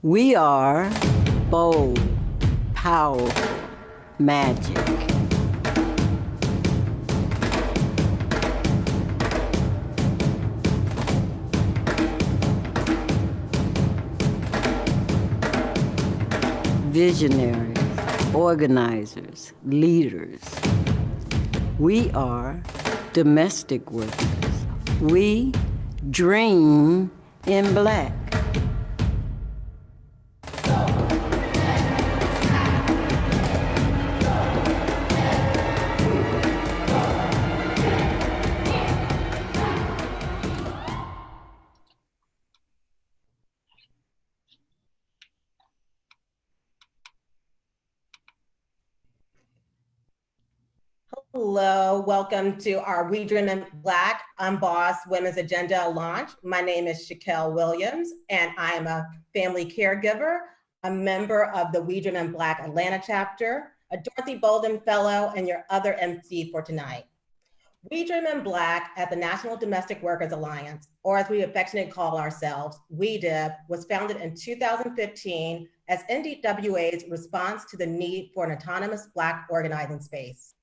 We are bold, powerful, magic. Visionaries, organizers, leaders. We are domestic workers. We dream in black. Hello, welcome to our We Dream in Black Unbossed Women's Agenda launch. My name is Shaylyn Williams, and I am a family caregiver, a member of the We Dream in Black Atlanta chapter, a Dorothy Bolden Fellow, and your other MC for tonight. We Dream in Black at the National Domestic Workers Alliance, or as we affectionately call ourselves, WeDib, was founded in 2015 as NDWA's response to the need for an autonomous Black organizing space.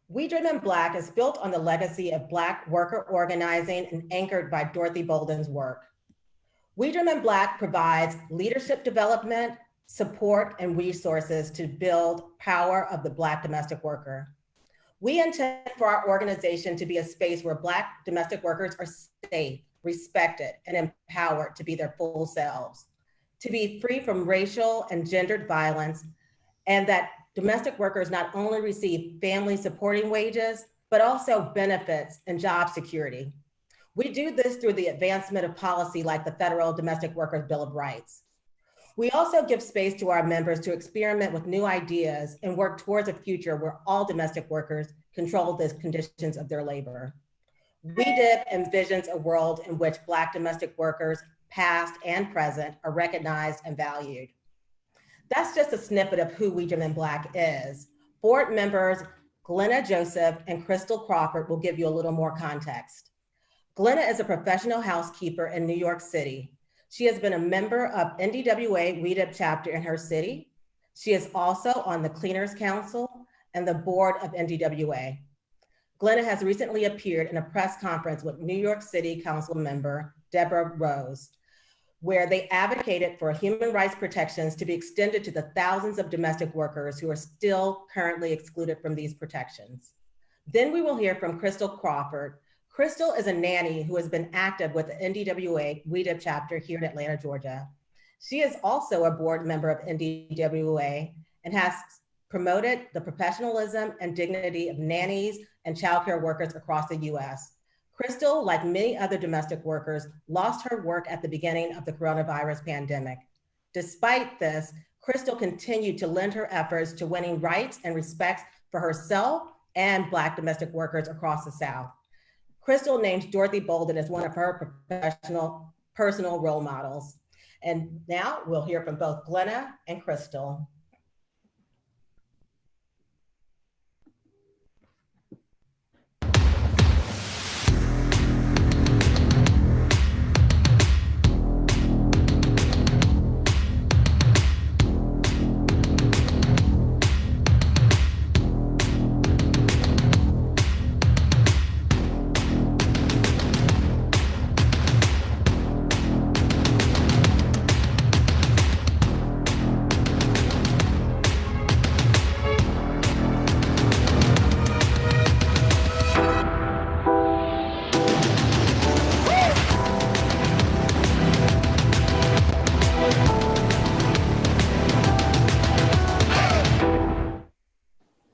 We Dream in Black is built on the legacy of Black worker organizing and anchored by Dorothy Bolden's work. We Dream in Black provides leadership development, support, and resources to build power of the Black domestic worker. We intend for our organization to be a space where Black domestic workers are safe, respected, and empowered to be their full selves, to be free from racial and gendered violence, and that domestic workers not only receive family supporting wages, but also benefits and job security. We do this through the advancement of policy like the Federal Domestic Workers Bill of Rights. We also give space to our members to experiment with new ideas and work towards a future where all domestic workers control the conditions of their labor. WeDib envisions a world in which Black domestic workers, past and present, are recognized and valued. That's just a snippet of who We Dream in Black is. Board members Glenna Joseph and Crystal Crawford will give you a little more context. Glenna is a professional housekeeper in New York City. She has been a member of NDWA WeDib chapter in her city. She is also on the Cleaners Council and the board of NDWA. Glenna has recently appeared in a press conference with New York City Council member Deborah Rose, where they advocated for human rights protections to be extended to the thousands of domestic workers who are still currently excluded from these protections. Then we will hear from Crystal Crawford. Crystal is a nanny who has been active with the NDWA WeDib chapter here in Atlanta, Georgia. She is also a board member of NDWA and has promoted the professionalism and dignity of nannies and childcare workers across the US. Crystal, like many other domestic workers, lost her work at the beginning of the coronavirus pandemic. Despite this, Crystal continued to lend her efforts to winning rights and respect for herself and Black domestic workers across the South. Crystal names Dorothy Bolden as one of her personal role models. And now we'll hear from both Glenna and Crystal.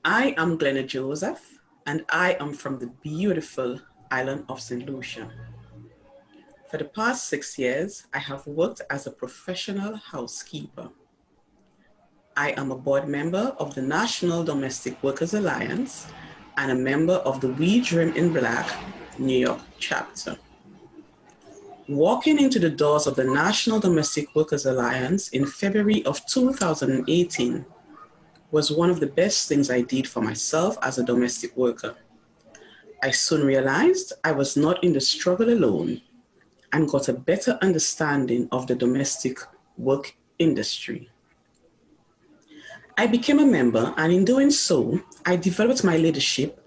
I am Glenna Joseph, and I am from the beautiful island of St. Lucia. For the past 6 years, I have worked as a professional housekeeper. I am a board member of the National Domestic Workers Alliance and a member of the We Dream in Black New York chapter. Walking into the doors of the National Domestic Workers Alliance in February of 2018 was one of the best things I did for myself as a domestic worker. I soon realized I was not in the struggle alone and got a better understanding of the domestic work industry. I became a member, and in doing so, I developed my leadership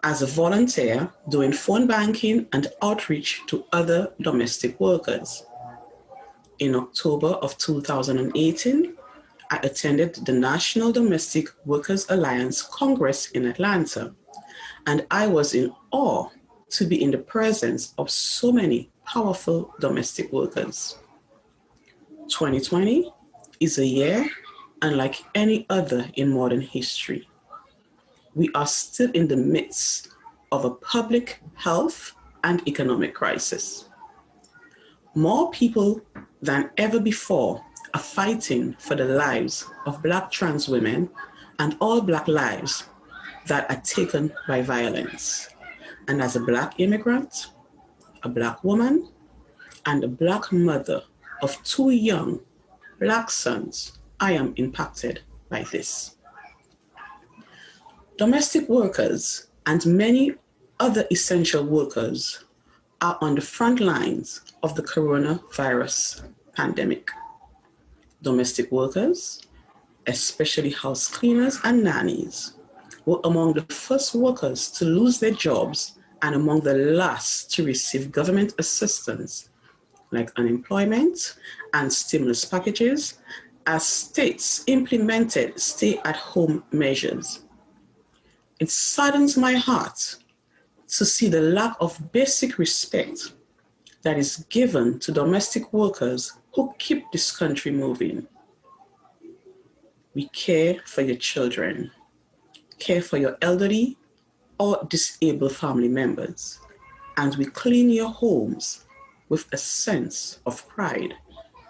as a volunteer doing phone banking and outreach to other domestic workers. In October of 2018, I attended the National Domestic Workers Alliance Congress in Atlanta, and I was in awe to be in the presence of so many powerful domestic workers. 2020 is a year unlike any other in modern history. We are still in the midst of a public health and economic crisis. More people than ever before are fighting for the lives of Black trans women and all Black lives that are taken by violence. And as a Black immigrant, a Black woman, and a Black mother of 2 young Black sons, I am impacted by this. Domestic workers and many other essential workers are on the front lines of the coronavirus pandemic. Domestic workers, especially house cleaners and nannies, were among the first workers to lose their jobs and among the last to receive government assistance like unemployment and stimulus packages as states implemented stay-at-home measures. It saddens my heart to see the lack of basic respect that is given to domestic workers who keep this country moving. We care for your children, care for your elderly or disabled family members, and we clean your homes with a sense of pride,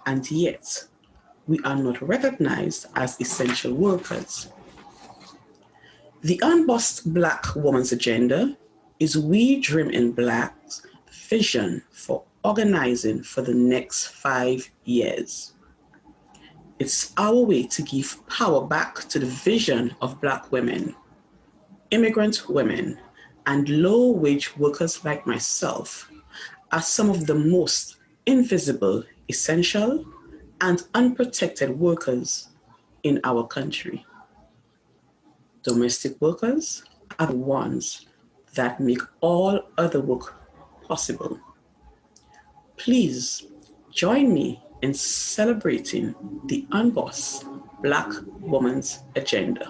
and yet we are not recognized as essential workers. The Unbossed Black Woman's Agenda is We Dream in Black's vision for organizing for the next 5 years. It's our way to give power back to the vision of Black women, immigrant women, and low-wage workers like myself are some of the most invisible, essential, and unprotected workers in our country. Domestic workers are the ones that make all other work possible. Please join me in celebrating the Unbossed Black Woman's Agenda.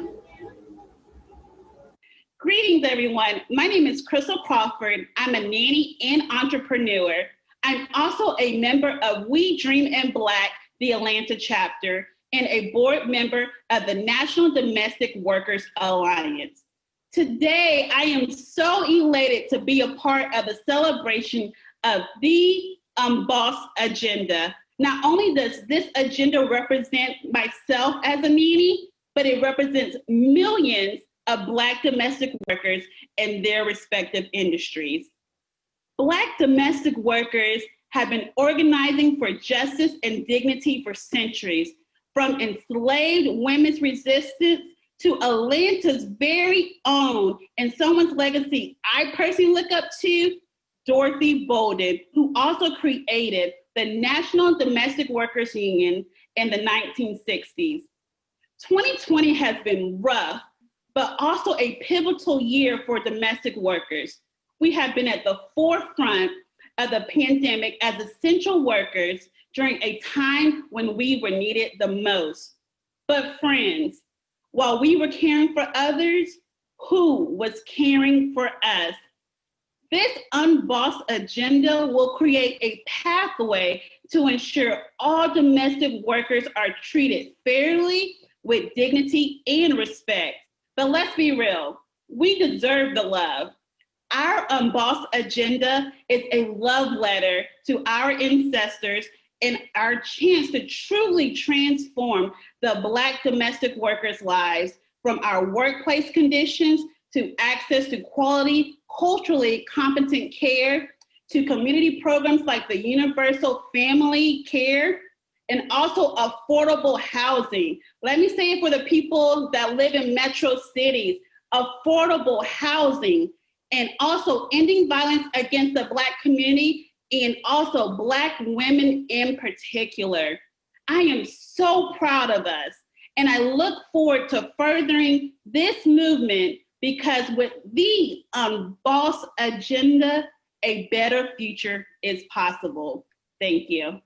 Greetings, everyone. My name is Crystal Crawford. I'm a nanny and entrepreneur. I'm also a member of We Dream in Black, the Atlanta chapter, and a board member of the National Domestic Workers Alliance. Today, I am so elated to be a part of the celebration of the Unbossed Agenda. Not only does this agenda represent myself as a nanny, but it represents millions of Black domestic workers in their respective industries. Black domestic workers have been organizing for justice and dignity for centuries, from enslaved women's resistance to Atlanta's very own, and someone's legacy I personally look up to, Dorothy Bolden, who also created the National Domestic Workers Union in the 1960s. 2020 has been rough, but also a pivotal year for domestic workers. We have been at the forefront of the pandemic as essential workers during a time when we were needed the most. But friends, while we were caring for others, who was caring for us? This Unbossed Agenda will create a pathway to ensure all domestic workers are treated fairly with dignity and respect. But let's be real, we deserve the love. Our Unbossed Agenda is a love letter to our ancestors and our chance to truly transform the Black domestic workers' lives, from our workplace conditions to access to quality, culturally competent care, to community programs like the Universal Family Care, and also affordable housing. Let me say it for the people that live in metro cities, affordable housing, and also ending violence against the Black community and also Black women in particular. I am so proud of us. And I look forward to furthering this movement because with the Unbossed agenda, a better future is possible. Thank you.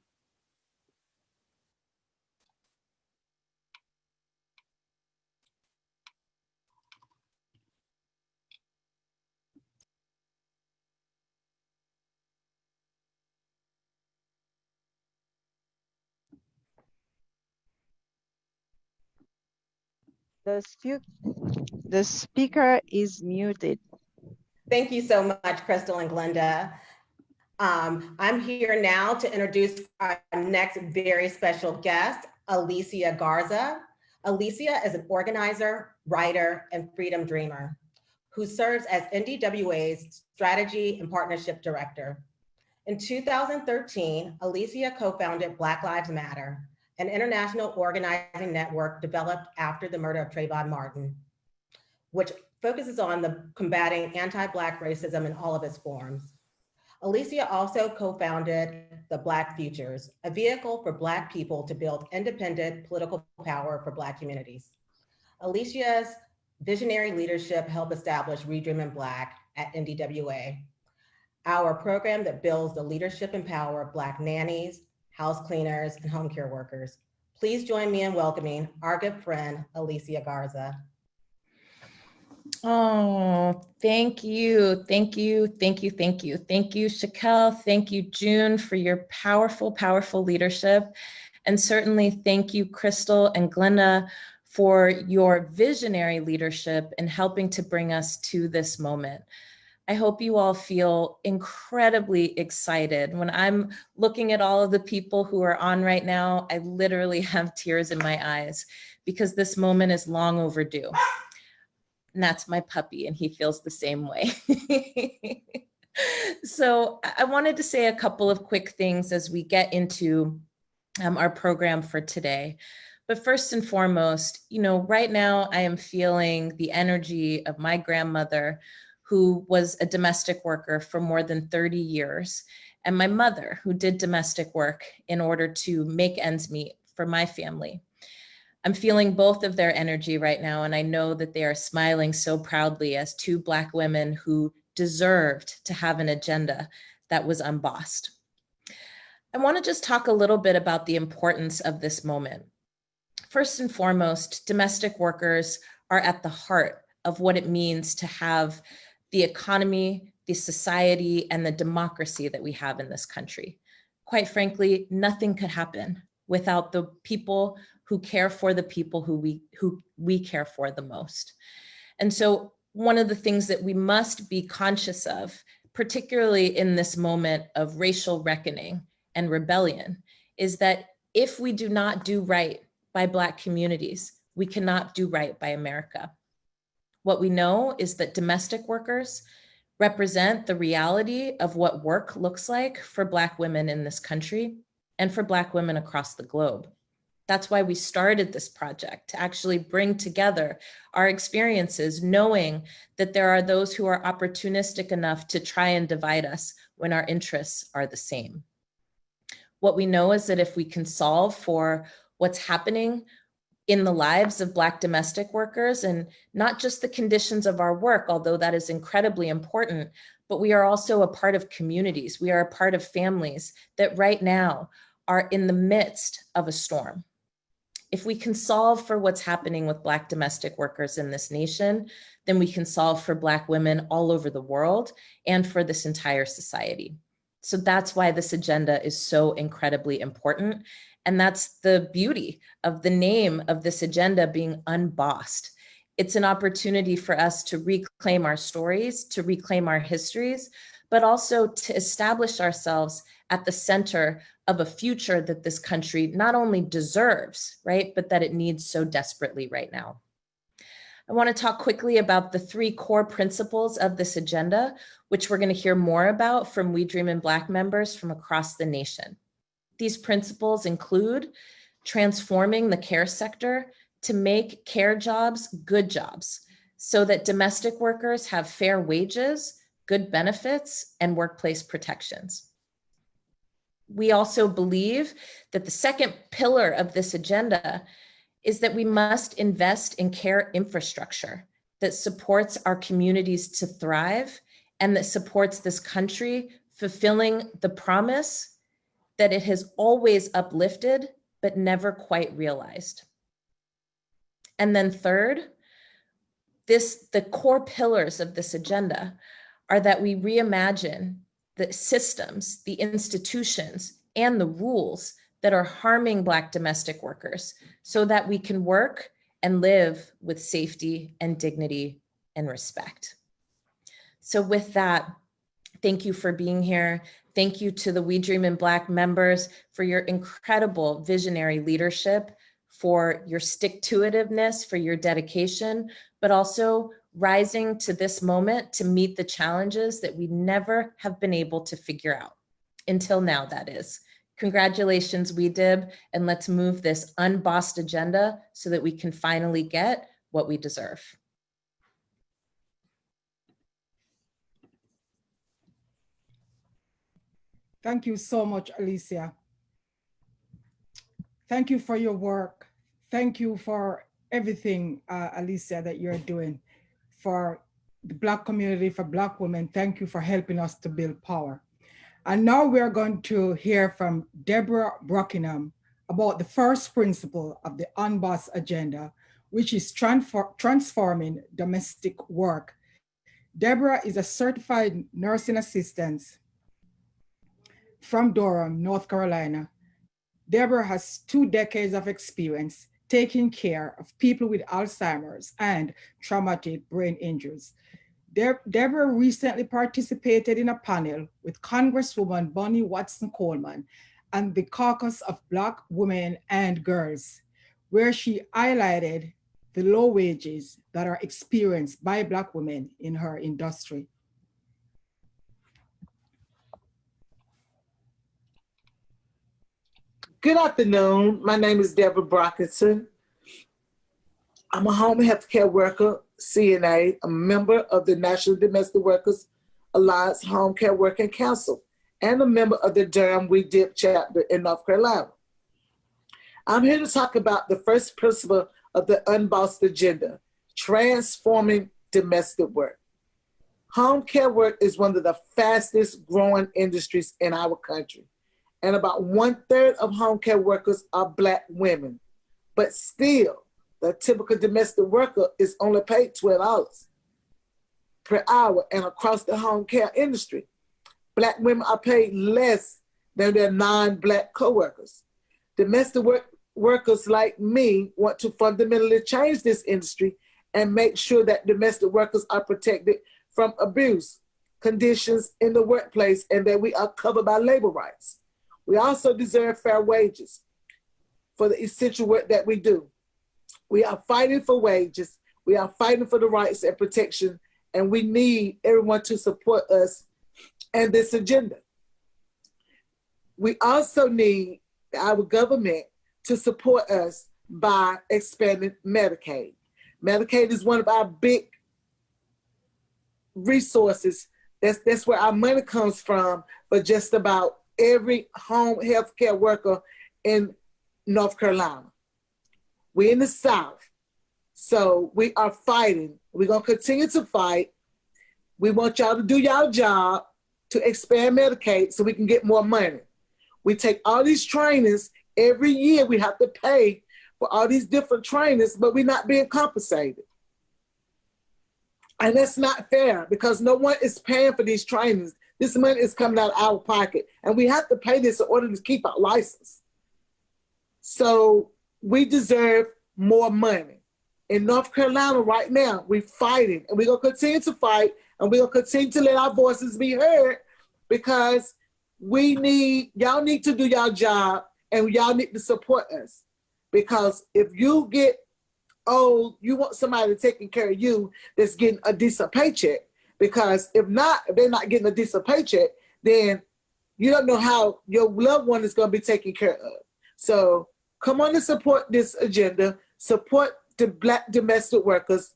The speaker is muted. Thank you so much, Crystal and Glenda. I'm here now to introduce our next very special guest, Alicia Garza. Alicia is an organizer, writer, and freedom dreamer who serves as NDWA's Strategy and Partnership Director. In 2013, Alicia co-founded Black Lives Matter, an international organizing network developed after the murder of Trayvon Martin, which focuses on the combating anti-Black racism in all of its forms. Alicia also co-founded the Black Futures, a vehicle for Black people to build independent political power for Black communities. Alicia's visionary leadership helped establish We Dream in Black at NDWA, our program that builds the leadership and power of Black nannies, house cleaners, and home care workers. Please join me in welcoming our good friend, Alicia Garza. Oh, thank you. Thank you. Thank you. Thank you. Thank you, Shakel. Thank you, June, for your powerful, powerful leadership. And certainly thank you, Crystal and Glenna, for your visionary leadership in helping to bring us to this moment. I hope you all feel incredibly excited. When I'm looking at all of the people who are on right now, I literally have tears in my eyes because this moment is long overdue. And that's my puppy, and he feels the same way. So I wanted to say a couple of quick things as we get into our program for today. But first and foremost, right now I am feeling the energy of my grandmother, who was a domestic worker for more than 30 years, and my mother, who did domestic work in order to make ends meet for my family. I'm feeling both of their energy right now, and I know that they are smiling so proudly as two Black women who deserved to have an agenda that was unbossed. I want to just talk a little bit about the importance of this moment. First and foremost, domestic workers are at the heart of what it means to have the economy, the society, and the democracy that we have in this country. Quite frankly, nothing could happen without the people who care for the people who we care for the most. And so one of the things that we must be conscious of, particularly in this moment of racial reckoning and rebellion, is that if we do not do right by Black communities, we cannot do right by America. What we know is that domestic workers represent the reality of what work looks like for Black women in this country and for Black women across the globe. That's why we started this project, to actually bring together our experiences, knowing that there are those who are opportunistic enough to try and divide us when our interests are the same. What we know is that if we can solve for what's happening in the lives of Black domestic workers, and not just the conditions of our work, although that is incredibly important, but we are also a part of communities. We are a part of families that right now are in the midst of a storm. If we can solve for what's happening with Black domestic workers in this nation, then we can solve for Black women all over the world and for this entire society. So that's why this agenda is so incredibly important. And that's the beauty of the name of this agenda being Unbossed. It's an opportunity for us to reclaim our stories, to reclaim our histories, but also to establish ourselves at the center of a future that this country not only deserves, right, but that it needs so desperately right now. I want to talk quickly about the 3 core principles of this agenda, which we're going to hear more about from We Dream in Black members from across the nation. These principles include transforming the care sector to make care jobs good jobs so that domestic workers have fair wages, good benefits, and workplace protections. We also believe that the second pillar of this agenda is that we must invest in care infrastructure that supports our communities to thrive and that supports this country fulfilling the promise that it has always uplifted but never quite realized. And then third, the core pillars of this agenda are that we reimagine the systems, the institutions, and the rules that are harming Black domestic workers so that we can work and live with safety and dignity and respect. So with that, thank you for being here. Thank you to the We Dream in Black members for your incredible visionary leadership, for your stick-to-itiveness, for your dedication, but also rising to this moment to meet the challenges that we never have been able to figure out, until now, that is. Congratulations, WeDib, and let's move this unbossed agenda so that we can finally get what we deserve. Thank you so much, Alicia. Thank you for your work. Thank you for everything, Alicia, that you're doing for the Black community, for Black women. Thank you for helping us to build power. And now we're going to hear from Deborah Barneson about the first principle of the Unbossed agenda, which is transforming domestic work. Deborah is a certified nursing assistant from Durham, North Carolina. Deborah has 2 decades of experience taking care of people with Alzheimer's and traumatic brain injuries. Deborah recently participated in a panel with Congresswoman Bonnie Watson Coleman and the Caucus of Black Women and Girls, where she highlighted the low wages that are experienced by Black women in her industry. Good afternoon. My name is Deborah Barneson. I'm a home health care worker, CNA, a member of the National Domestic Workers Alliance Home Care Working Council, and a member of the Durham WeDib chapter in North Carolina. I'm here to talk about the first principle of the Unbossed agenda, transforming domestic work. Home care work is one of the fastest growing industries in our country, and about 1/3 of home care workers are Black women, but still, the typical domestic worker is only paid $12 per hour, and across the home care industry, Black women are paid less than their non-Black coworkers. Domestic workers like me want to fundamentally change this industry and make sure that domestic workers are protected from abuse, conditions in the workplace, and that we are covered by labor rights. We also deserve fair wages for the essential work that we do. We are fighting for wages. We are fighting for the rights and protection, and we need everyone to support us and this agenda. We also need our government to support us by expanding Medicaid. Medicaid is one of our big resources. That's where our money comes from for just about every home health care worker in North Carolina. We're in the South, so we are fighting. We're gonna continue to fight. We want y'all to do y'all job to expand Medicaid so we can get more money. We take all these trainings, every year we have to pay for all these different trainings, but we're not being compensated. And that's not fair because no one is paying for these trainings. This money is coming out of our pocket, and we have to pay this in order to keep our license. So we deserve more money. In North Carolina right now, we're fighting, and we're gonna continue to fight, and we're gonna continue to let our voices be heard because y'all need to do y'all job, and y'all need to support us. Because if you get old, you want somebody taking care of you that's getting a decent paycheck. Because if they're not getting a decent paycheck, then you don't know how your loved one is gonna be taken care of. So come on and support this agenda, support the Black domestic workers,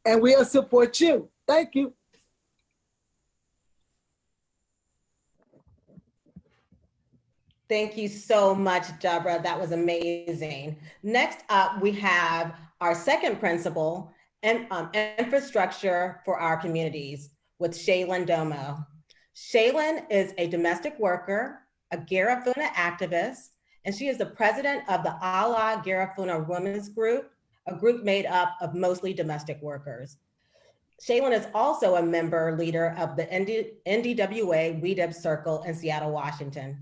and we'll support you. Thank you. Thank you so much, Deborah. That was amazing. Next up, we have our second principle, and infrastructure for our communities, with Shaylyn Domo. Shaylyn is a domestic worker, a Garifuna activist, and she is the president of the Ala Garifuna Women's Group, a group made up of mostly domestic workers. Shaylyn is also a member leader of the NDWA WeDeb Circle in Seattle, Washington.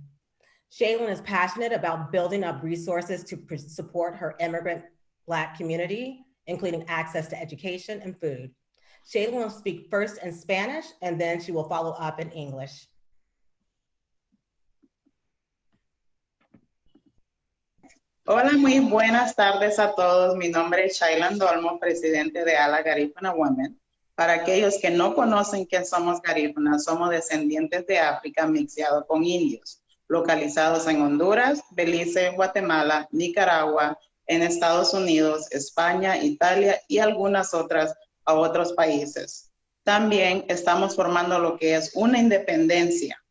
Shaylyn is passionate about building up resources to support her immigrant Black community, including access to education and food. Shaylyn will speak first in Spanish, and then she will follow up in English. Hola, muy buenas tardes a todos. Mi nombre es Shaylyn Domo, presidente de Ala Garifuna Women. Para aquellos que no conocen quién somos Garifuna, somos descendientes de África mixeados con indios, localizados en Honduras, Belice, Guatemala, Nicaragua, en Estados Unidos, España, Italia y algunas otros países. También estamos formando lo que es una independencia.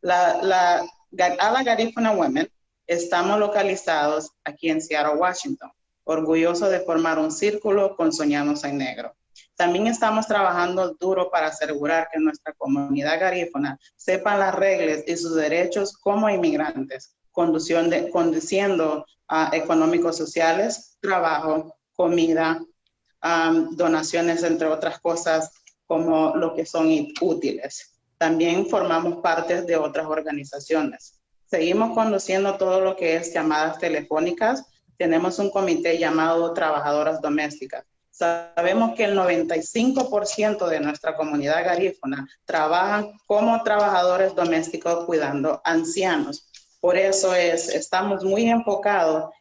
Ala Garifuna Women estamos localizados aquí en Seattle, Washington, orgullosos de formar un círculo con Soñamos en Negro. También estamos trabajando duro para asegurar que nuestra comunidad garífuna sepa las reglas y sus derechos como inmigrantes, conduciendo económicos sociales, trabajo, comida, donaciones, entre otras cosas, como lo que son útiles. También formamos parte de otras organizaciones. Seguimos conduciendo todo lo que es llamadas telefónicas. Tenemos un comité llamado Trabajadoras Domésticas. Sabemos que el 95% de nuestra comunidad garífuna trabajan como trabajadores domésticos cuidando ancianos. Por eso estamos muy enfocados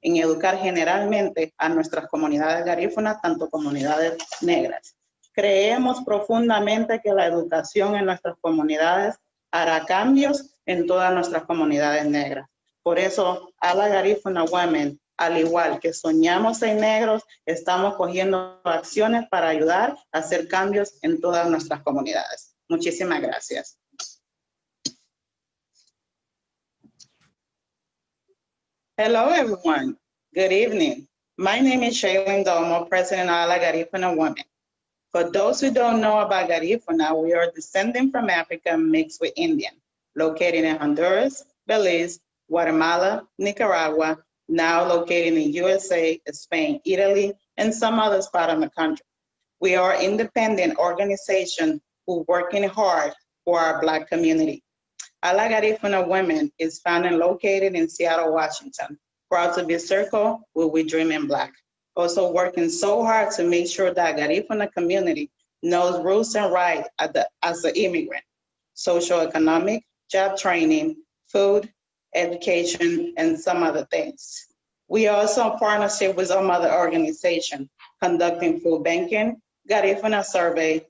en educar generalmente a nuestras comunidades garífunas, tanto comunidades negras. Creemos profundamente que la educación en nuestras comunidades hará cambios en todas nuestras comunidades negras. Por eso, Ala Garifuna Women, al igual que Soñamos en Negros, estamos cogiendo acciones para ayudar a hacer cambios en todas nuestras comunidades. Muchísimas gracias. Hello, everyone. Good evening. My name is Shaylyn Domo, President of Ala Garifuna Women. For those who don't know about Garifuna, we are descending from Africa mixed with Indian, located in Honduras, Belize, Guatemala, Nicaragua, now located in USA, Spain, Italy, and some other parts of the country. We are an independent organization who working hard for our Black community. Ala Garifuna Women is found and located in Seattle, Washington, proud to be a circle where we dream in Black. Also working so hard to make sure that Garifuna community knows rules and rights as an immigrant, socioeconomic, job training, food, education, and some other things. We are also in partnership with some other organizations conducting food banking, Garifuna survey,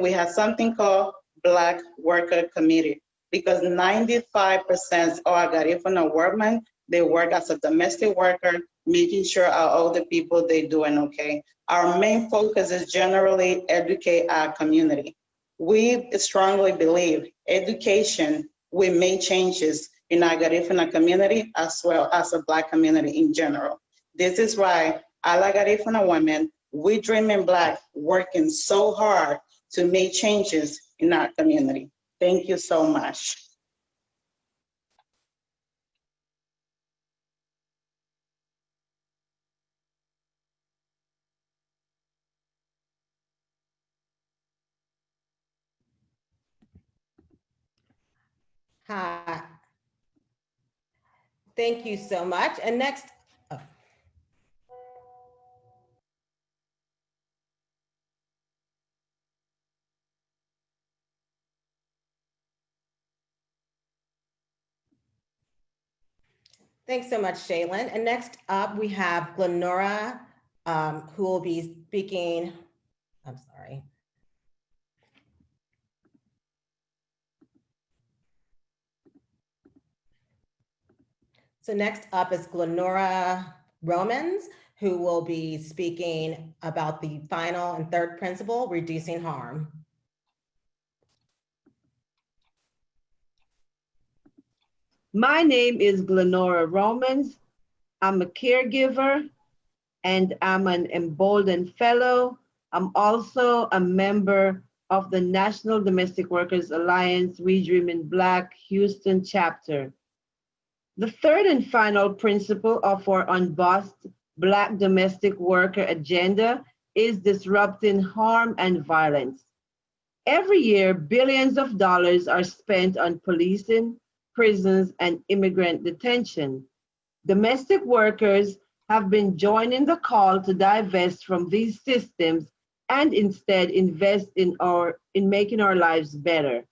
we have something called Black Worker Committee, because 95% of our Garifuna workmen, they work as a domestic worker, making sure our older people, they doing okay. Our main focus is generally educate our community. We strongly believe education will make changes in our Garifuna community as well as the Black community in general. This is why Ala Garifuna Women, we dream in Black, working so hard to make changes in our community. Thank you so much. Hi. Thank you so much. And next, thanks so much, Shaylyn. And next up, we have Glenora, who will be speaking. I'm sorry. So next up is Glenora Romans, who will be speaking about the final and third principle, reducing harm. My name is Glenora Romans. I'm a caregiver and I'm an Emboldened Fellow. I'm also a member of the National Domestic Workers Alliance We Dream in Black Houston chapter. The third and final principle of our Unbossed Black domestic worker agenda is disrupting harm and violence. Every year, billions of dollars are spent on policing, prisons, and immigrant detention. Domestic workers have been joining the call to divest from these systems and instead invest in making our lives better.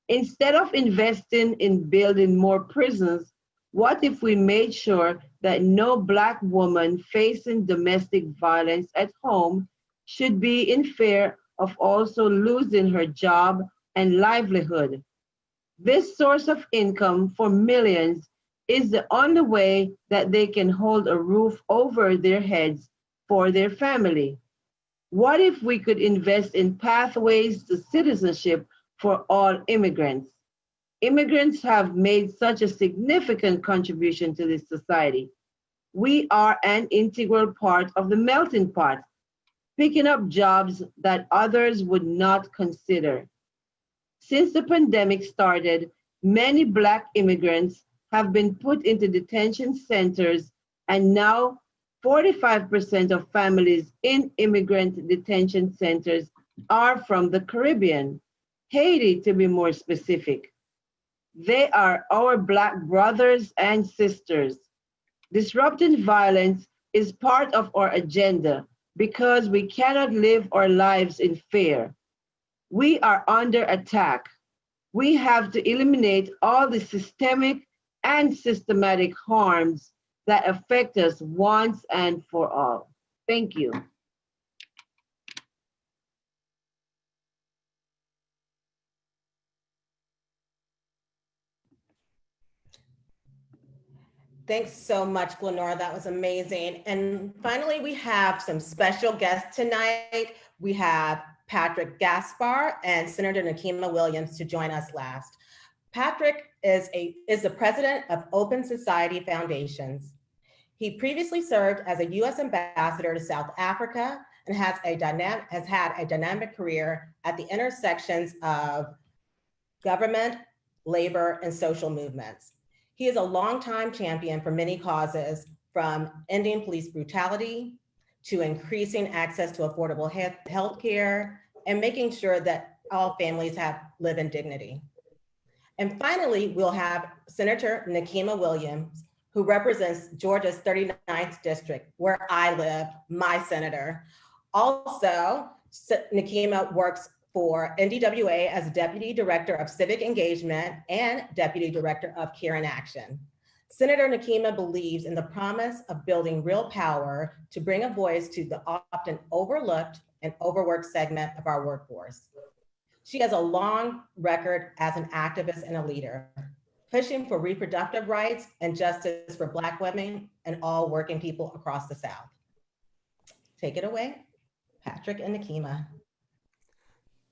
Instead of investing in building more prisons, what if we made sure that no Black woman facing domestic violence at home should be in fear of also losing her job and livelihood? This source of income for millions is the only way that they can hold a roof over their heads for their family. What if we could invest in pathways to citizenship for all immigrants? Immigrants have made such a significant contribution to this society. We are an integral part of the melting pot, picking up jobs that others would not consider. Since the pandemic started, many Black immigrants have been put into detention centers, and now 45% of families in immigrant detention centers are from the Caribbean, Haiti to be more specific. They are our Black brothers and sisters. Disrupting violence is part of our agenda because we cannot live our lives in fear. We are under attack. We have to eliminate all the systemic and systematic harms that affect us once and for all. Thank you. Thanks so much, Glenora. That was amazing. And finally, we have some special guests tonight. We have Patrick Gaspar and Senator Nakima Williams to join us last. Patrick is the president of Open Society Foundations. He previously served as a U.S. ambassador to South Africa and has had a dynamic career at the intersections of government, labor, and social movements. He is a longtime champion for many causes, from ending police brutality to increasing access to affordable health care and making sure that all families live in dignity. And finally, we'll have Senator Nakima Williams, who represents Georgia's 39th district, where I live, my senator. Also, Nakima works for NDWA as Deputy Director of Civic Engagement and Deputy Director of Care and Action. Senator Nakima believes in the promise of building real power to bring a voice to the often overlooked and overworked segment of our workforce. She has a long record as an activist and a leader, pushing for reproductive rights and justice for Black women and all working people across the South. Take it away, Patrick and Nakima.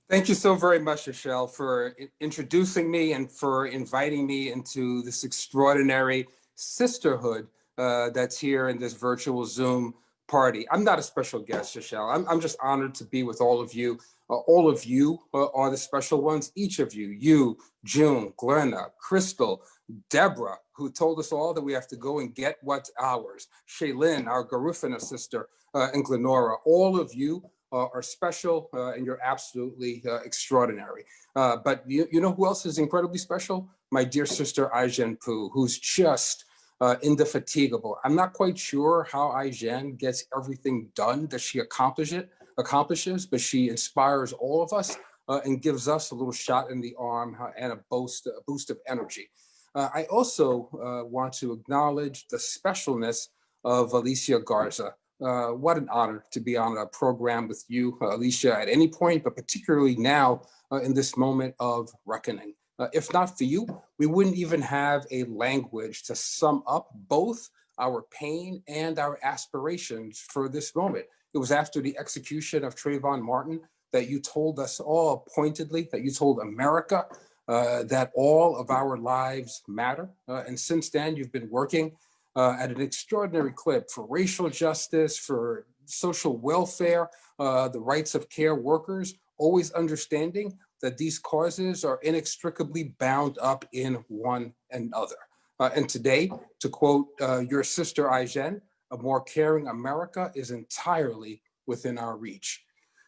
Thank you so very much, Michelle, for introducing me and for inviting me into this extraordinary sisterhood that's here in this virtual Zoom party. I'm not a special guest, Michelle. I'm just honored to be with all of you. All of you are the special ones, each of you, June, Glenna, Crystal, Deborah, who told us all that we have to go and get what's ours, Shaylyn, our Garifuna sister, and Glenora. All of you are special and you're absolutely extraordinary. But you know who else is incredibly special? My dear sister, Aijen Poo, who's just indefatigable. I'm not quite sure how Aijen gets everything done that she accomplishes, but she inspires all of us and gives us a little shot in the arm and a boost of energy. I also want to acknowledge the specialness of Alicia Garza. What an honor to be on a program with you, Alicia, at any point, but particularly now in this moment of reckoning. If not for you, we wouldn't even have a language to sum up both our pain and our aspirations for this moment. It was after the execution of Trayvon Martin that you told us all pointedly, that you told America that all of our lives matter. And since then, you've been working at an extraordinary clip for racial justice, for social welfare, the rights of care workers, always understanding that these causes are inextricably bound up in one another. And today, to quote your sister Aijen, a more caring America is entirely within our reach.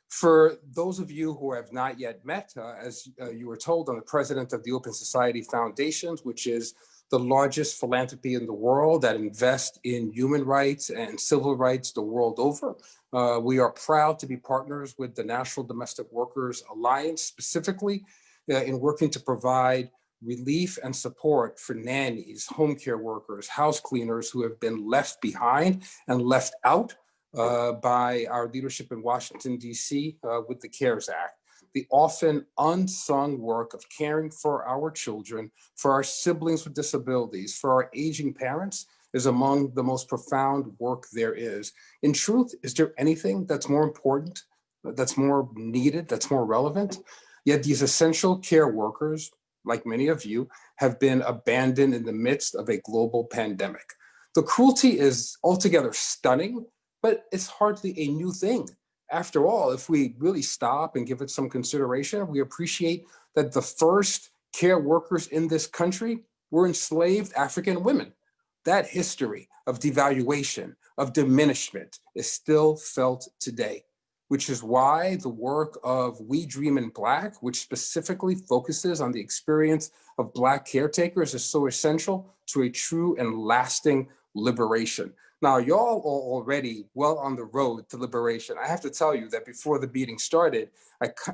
For those of you who have not yet met, as you were told, I'm the president of the Open Society Foundations, which is the largest philanthropy in the world that invests in human rights and civil rights the world over. We are proud to be partners with the National Domestic Workers Alliance, specifically in working to provide relief and support for nannies, home care workers, house cleaners who have been left behind and left out by our leadership in Washington, D.C. With the CARES Act. The often unsung work of caring for our children, for our siblings with disabilities, for our aging parents is among the most profound work there is. In truth, is there anything that's more important, that's more needed, that's more relevant? Yet these essential care workers, like many of you, have been abandoned in the midst of a global pandemic. The cruelty is altogether stunning, but it's hardly a new thing. After all, if we really stop and give it some consideration, we appreciate that the first care workers in this country were enslaved African women. That history of devaluation, of diminishment is still felt today, which is why the work of We Dream in Black, which specifically focuses on the experience of Black caretakers, is so essential to a true and lasting liberation. Now, y'all are already well on the road to liberation. I have to tell you that before the meeting started,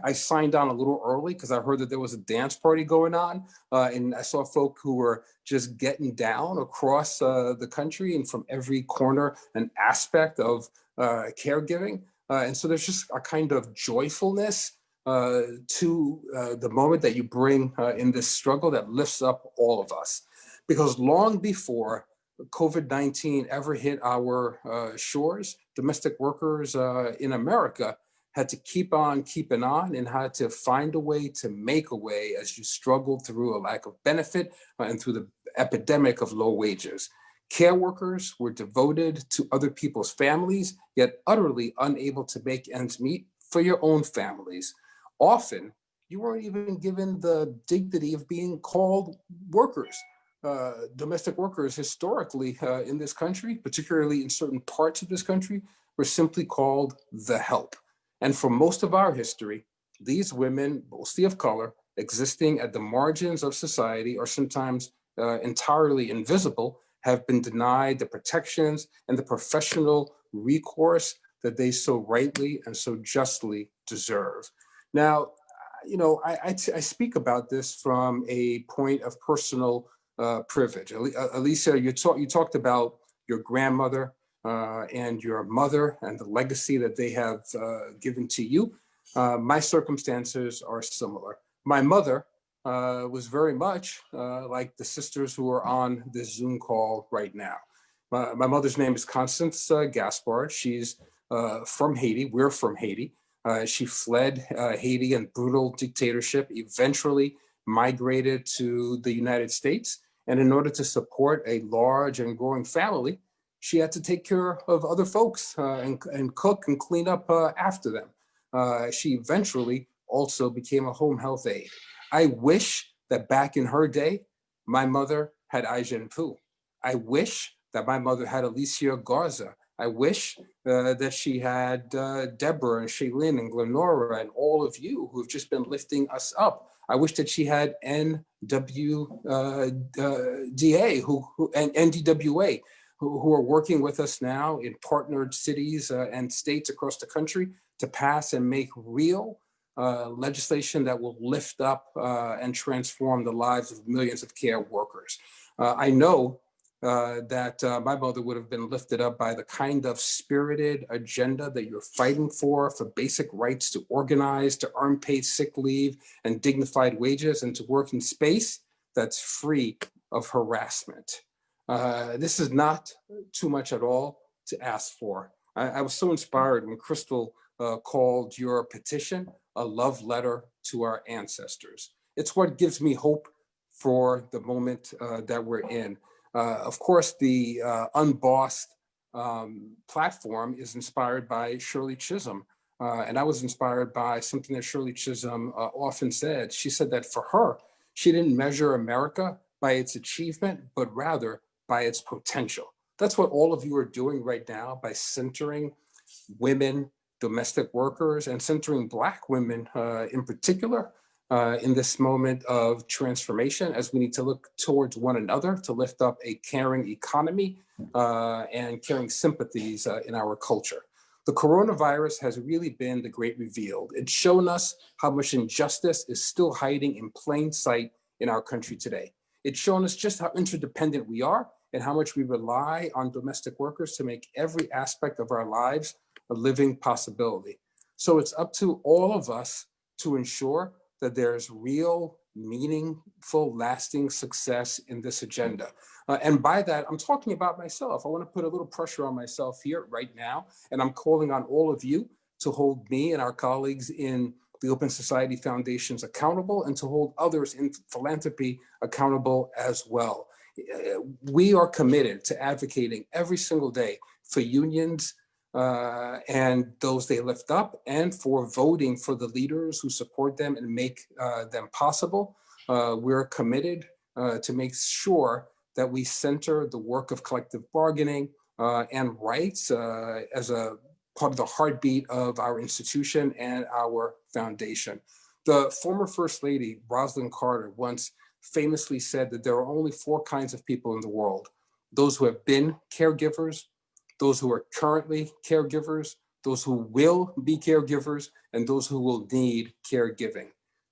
I signed on a little early because I heard that there was a dance party going on. And I saw folk who were just getting down across the country and from every corner and aspect of caregiving. And so there's just a kind of joyfulness to the moment that you bring in this struggle that lifts up all of us. Because long before COVID-19 ever hit our shores, domestic workers in America had to keep on keeping on and had to find a way to make a way as you struggled through a lack of benefit and through the epidemic of low wages. Care workers were devoted to other people's families, yet utterly unable to make ends meet for your own families. Often, you weren't even given the dignity of being called workers. Domestic workers historically in this country, particularly in certain parts of this country, were simply called the help. And for most of our history, these women, mostly of color, existing at the margins of society, or sometimes entirely invisible, have been denied the protections and the professional recourse that they so rightly and so justly deserve. Now, you know, I speak about this from a point of personal privilege. Alicia, you talked about your grandmother and your mother and the legacy that they have given to you. My circumstances are similar. My mother was very much like the sisters who are on this Zoom call right now. My mother's name is Constance Gaspar. She's from Haiti. We're from Haiti. She fled Haiti and brutal dictatorship, eventually migrated to the United States. And in order to support a large and growing family, she had to take care of other folks and cook and clean up after them. She eventually also became a home health aide. I wish that back in her day, my mother had Aijen Poo. I wish that my mother had Alicia Garza. I wish that she had Deborah and Shaylyn and Glenora and all of you who have just been lifting us up. I wish that she had NWDA and NDWA who are working with us now in partnered cities and states across the country to pass and make real legislation that will lift up and transform the lives of millions of care workers. I know that my mother would have been lifted up by the kind of spirited agenda that you're fighting for basic rights to organize, to earn paid sick leave and dignified wages, and to work in space that's free of harassment. This is not too much at all to ask for. I was so inspired when Crystal called your petition a love letter to our ancestors. It's what gives me hope for the moment that we're in. Of course, the Unbossed platform is inspired by Shirley Chisholm. And I was inspired by something that Shirley Chisholm often said. She said that for her, she didn't measure America by its achievement, but rather by its potential. That's what all of you are doing right now by centering women, domestic workers, and centering Black women in particular in this moment of transformation, as we need to look towards one another to lift up a caring economy and caring sympathies in our culture. The coronavirus has really been the great reveal. It's shown us how much injustice is still hiding in plain sight in our country today. It's shown us just how interdependent we are and how much we rely on domestic workers to make every aspect of our lives a living possibility. So it's up to all of us to ensure that there's real, meaningful, lasting success in this agenda. And by that, I'm talking about myself. I want to put a little pressure on myself here right now, and I'm calling on all of you to hold me and our colleagues in the Open Society Foundations accountable and to hold others in philanthropy accountable as well. We are committed to advocating every single day for unions and those they lift up, and for voting for the leaders who support them and make them possible. We're committed to make sure that we center the work of collective bargaining and rights as a part of the heartbeat of our institution and our foundation. The former First Lady, Rosalynn Carter, once famously said that there are only 4 kinds of people in the world: those who have been caregivers, those who are currently caregivers, those who will be caregivers, and those who will need caregiving.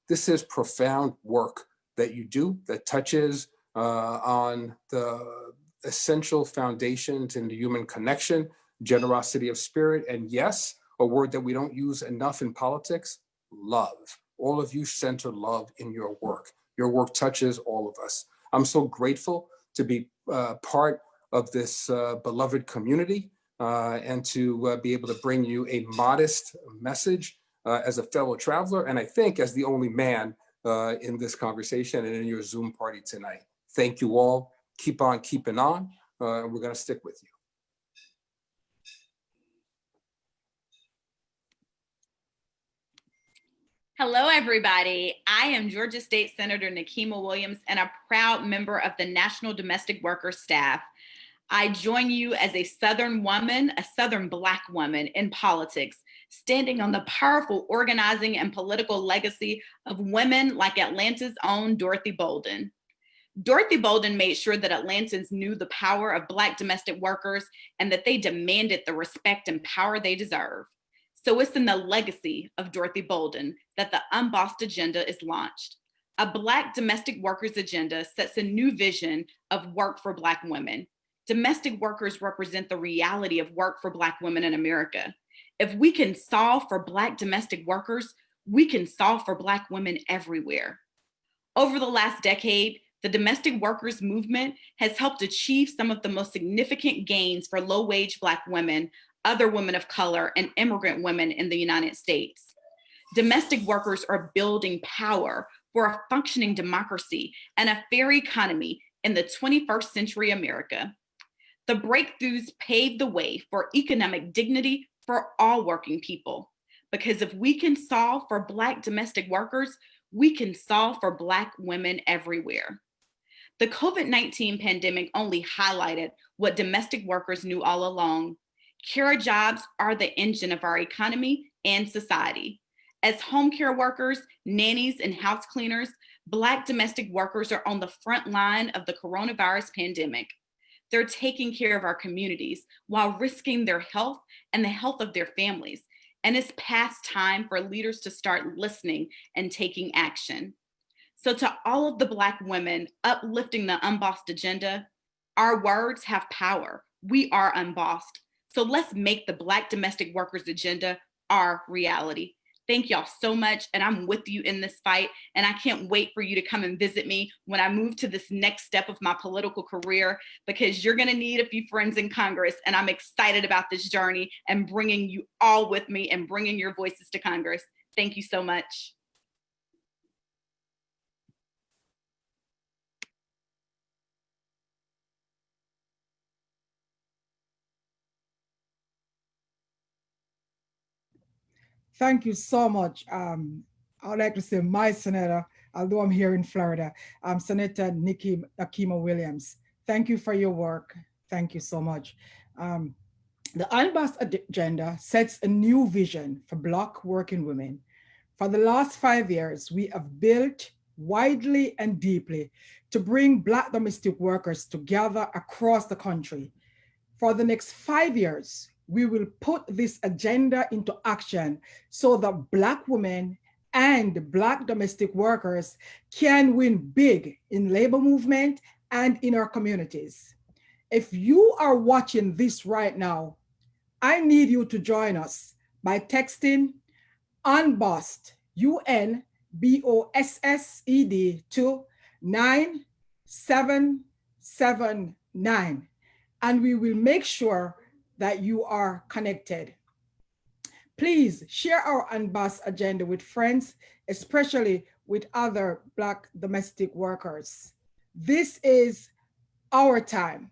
This is profound work that you do that touches on the essential foundations in the human connection, generosity of spirit, and yes, a word that we don't use enough in politics, love. All of you center love in your work. Your work touches all of us. I'm so grateful to be part of this beloved community and to be able to bring you a modest message as a fellow traveler, and I think as the only man in this conversation and in your Zoom party tonight. Thank you all. Keep on keeping on. We're going to stick with you. Hello, everybody. I am Georgia State Senator Nakima Williams and a proud member of the National Domestic Workers staff. I join you as a Southern woman, a Southern Black woman in politics, standing on the powerful organizing and political legacy of women like Atlanta's own Dorothy Bolden. Dorothy Bolden made sure that Atlantans knew the power of Black domestic workers and that they demanded the respect and power they deserve. So it's in the legacy of Dorothy Bolden that the Unbossed agenda is launched. A Black domestic workers agenda sets a new vision of work for Black women. Domestic workers represent the reality of work for Black women in America. If we can solve for Black domestic workers, we can solve for Black women everywhere. Over the last decade, the domestic workers movement has helped achieve some of the most significant gains for low-wage Black women, other women of color, and immigrant women in the United States. Domestic workers are building power for a functioning democracy and a fair economy in the 21st century America. The breakthroughs paved the way for economic dignity for all working people. Because if we can solve for Black domestic workers, we can solve for Black women everywhere. The COVID-19 pandemic only highlighted what domestic workers knew all along. Care jobs are the engine of our economy and society. As home care workers, nannies, and house cleaners, Black domestic workers are on the front line of the coronavirus pandemic. They're taking care of our communities while risking their health and the health of their families. And it's past time for leaders to start listening and taking action. So to all of the Black women uplifting the Unbossed agenda, our words have power. We are unbossed. So let's make the Black domestic workers agenda our reality. Thank y'all so much. And I'm with you in this fight. And I can't wait for you to come and visit me when I move to this next step of my political career, because you're going to need a few friends in Congress. And I'm excited about this journey and bringing you all with me and bringing your voices to Congress. Thank you so much. Thank you so much. I would like to say my senator, although I'm here in Florida, Senator Nakima Williams. Thank you for your work. Thank you so much. The Unbossed agenda sets a new vision for Black working women. For the last 5 years, we have built widely and deeply to bring Black domestic workers together across the country. For the next 5 years, we will put this agenda into action so that Black women and Black domestic workers can win big in labor movement and in our communities. If you are watching this right now, I need you to join us by texting Unbossed, UNBOSSED, to 9779, and we will make sure that you are connected. Please share our Unbossed agenda with friends, especially with other Black domestic workers. This is our time.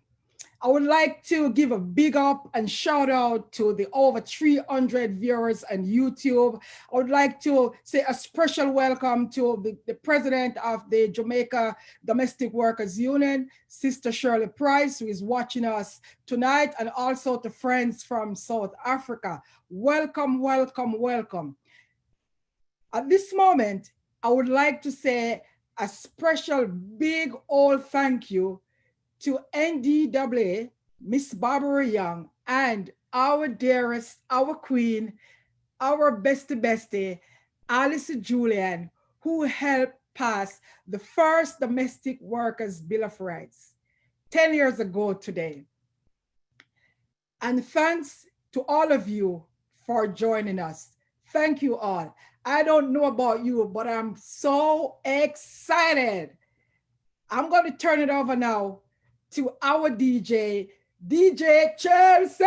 I would like to give a big up and shout out to the over 300 viewers on YouTube. I would like to say a special welcome to the president of the Jamaica Domestic Workers Union, Sister Shirley Price, who is watching us tonight, and also to friends from South Africa. Welcome, welcome, welcome. At this moment, I would like to say a special big old thank you to NDAA, Miss Barbara Young, and our dearest, our queen, our bestie, Alicia Julian, who helped pass the first Domestic Workers Bill of Rights 10 years ago today. And thanks to all of you for joining us. Thank you all. I don't know about you, but I'm so excited. I'm going to turn it over now to our DJ Chelsea.